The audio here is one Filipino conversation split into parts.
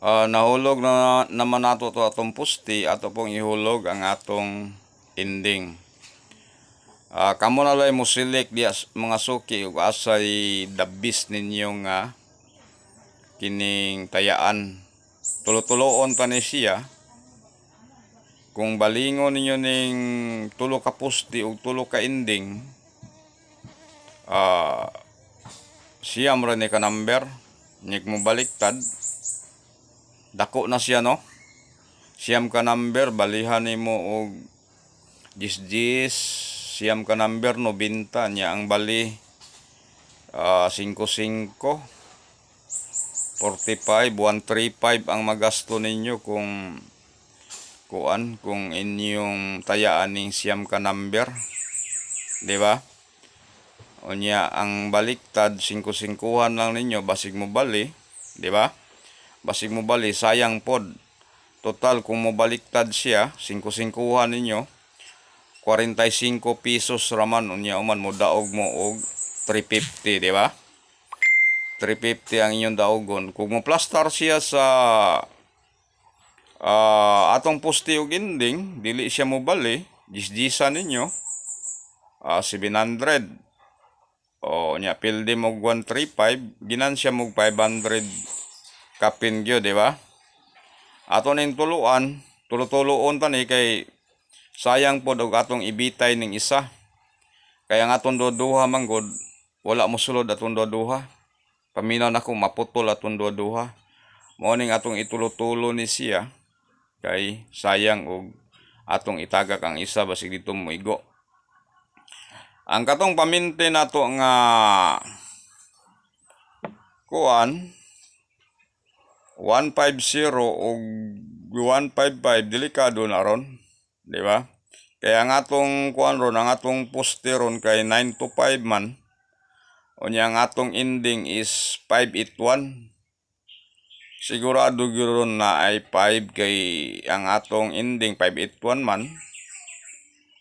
Nahulog na naman nato to atong pusti ato pong ihulog ang atong ending. Kamo na lay mo select di mga suki ug asay dabis ninyo nga kining tayaan. Tulo-tuloon pa ni siya. Kung balingon ninyo ning tulo ka pusti ug tulo ka ending, siyam ra ni ka number, nig mo baliktad. Dako na siya no. Siyam ka number balihan nimo og 10, siyam ka number 90 niya ang bali 55, 45, 135 ang magasto ninyo kung inyong tayaan ning siyam ka number, di ba? Unya ang baliktad 55-an lang ninyo basig mo bali, di ba? Basig mo bali sayang pod. Total kung mo baliktad siya 55-an ninyo 45 pesos raman unya uman mo daog mo og 350, di ba? 350 ang inyong daogon. Kung mo plastar siya sa atong pusti ug ending, dili siya mo bali, gisgisan ninyo 700. Nya pildi mo 135, ginan siya mo 500 kapin gyo, di ba? Ato ning tuluan, tulo-tuloon tani kay sayang pod og atong ibitay ning isa. Kaya nga atong duha manggod, wala mo sulod atong duha. Paminaw nako maputol atong duha. Mao ning atong itulo-tulo ni siya kay sayang og atong itagak ang isa basig dito moigo. Ang katong paminti nato nga kuan 150 ug 155 delikado na ron, di ba? Kaya ang atong kuan ron, ang atong poste ron kay 9 to 5 man. Unya ang atong ending is 581. Sigurado gyud na ay 5 kay ang atong ending 581 man.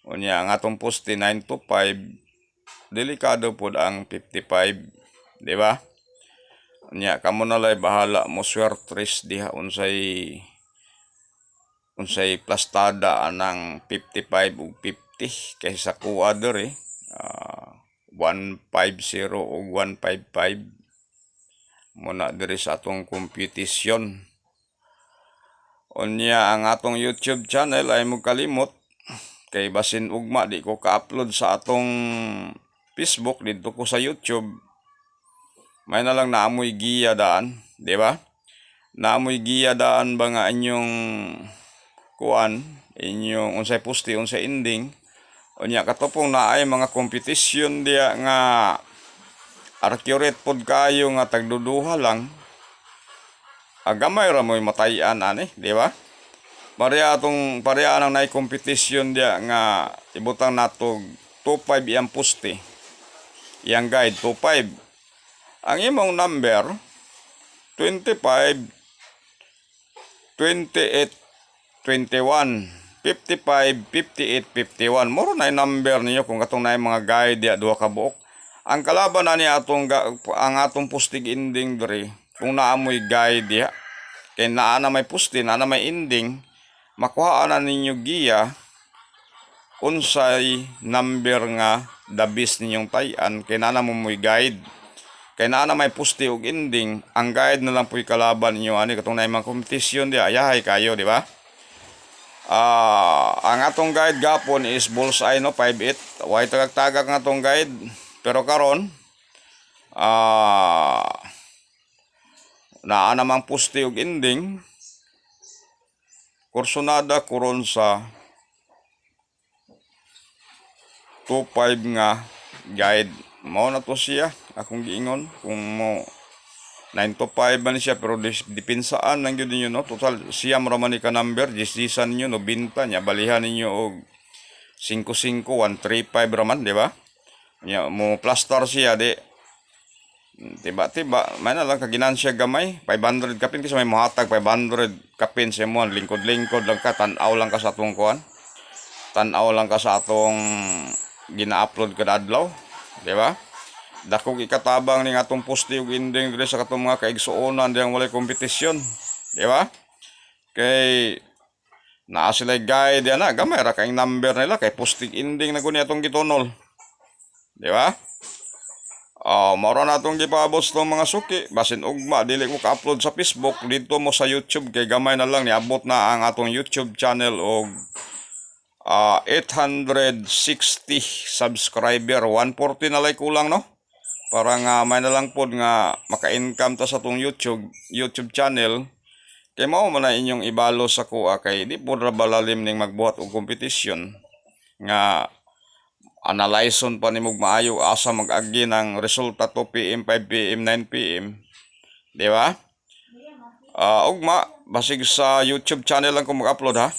Unya ang atong poste 9 to 5, delikado pod ang 55, di ba? Unya kamo na lay bahala mo swertres diha unsay plastada anang 55 ug 50 kaysa kuha dere 150 ug 155 muna diri sa atong kompetisyon. Unya ang atong YouTube channel ay mo kalimot kay basin ugma di ko ka-upload sa atong Facebook, dito ko sa YouTube. May na lang naamoy giya daan, di ba? Naamoy giya daan ba nga inyong kuan, inyong unsay pusti, unsay ending. Unya katopong naay mga kompetisyon diya nga accurate pod kayo nga tagduduha lang. Agamay ra mo'y matayan ani, di ba? Pareha ang naay kompetisyon diya nga ibutang nato 25 iyang pusti. Iyang guide 25. Ang imong number 25, 28, 21, 55, 58, 51. Moro na yung number niyo kung katong na yung mga guide diya duha ka buok. Ang kalaban na niya ang atong pustig ending diri kung naamoy guide diya. Kay naa na may pusti, naa na may ending, makuhaan na ninyo giya unsay number nga dabis ninyong tayan kay naa na mo moy guide. Kay naa na may pusti ug ending, ang guide na lang po'y kalaban ninyo ani katong na mga competition di ayahay kayo, di ba? Ang atong guide gapon is bullseye no 58. Way tagak-tagak nga atong guide. Pero karon naa namang pusti ug ending. Kursonada kuron sa 25 nga guide. Mao na to siya akong giingon kung mo 9 to 5 man siya pero dipinsaan lang gyud ninyo no. Total siyam ra man ni ka number, gisgisan niyo no binta niya balihan ninyo og 55 135 ra man, di ba? Nya mo plaster siya di tiba may na lang kaginansya gamay 500 kapin kasi may mohatag 500 kapin sa mo lingkod-lingkod lang ka tan-aw lang ka sa atong kuan. Tan-aw lang ka sa atong gina-upload kada adlaw, di ba? Dakog ikatabang ning atong posti ug ending diri sa katong mga kaigsuonan diyang walay kompetisyon. Di ba? Kay naa sila guide yan na, gamay ra kaing number nila kay posting ending na kunya atong gitunol. Di ba? Maro na itong gipabos ng mga suki. Basin ugma, dili ko ka-upload sa Facebook. Dito mo sa YouTube, kay gamay na lang. Niabot na ang atong YouTube channel og 860 subscriber. 140 na lang kulang, no? Para nga may na lang po nga maka-income ta sa atong YouTube channel. Kay mao man na inyong ibalo sa kuha. Kay di po balalim ning magbuhat og kompetisyon. Nga analyson pa nimog maayo asa mag-agi ng resulta 2 PM, 5 PM, 9 PM. Di ba? Ugma, basig sa YouTube channel lang ko mag-upload ha.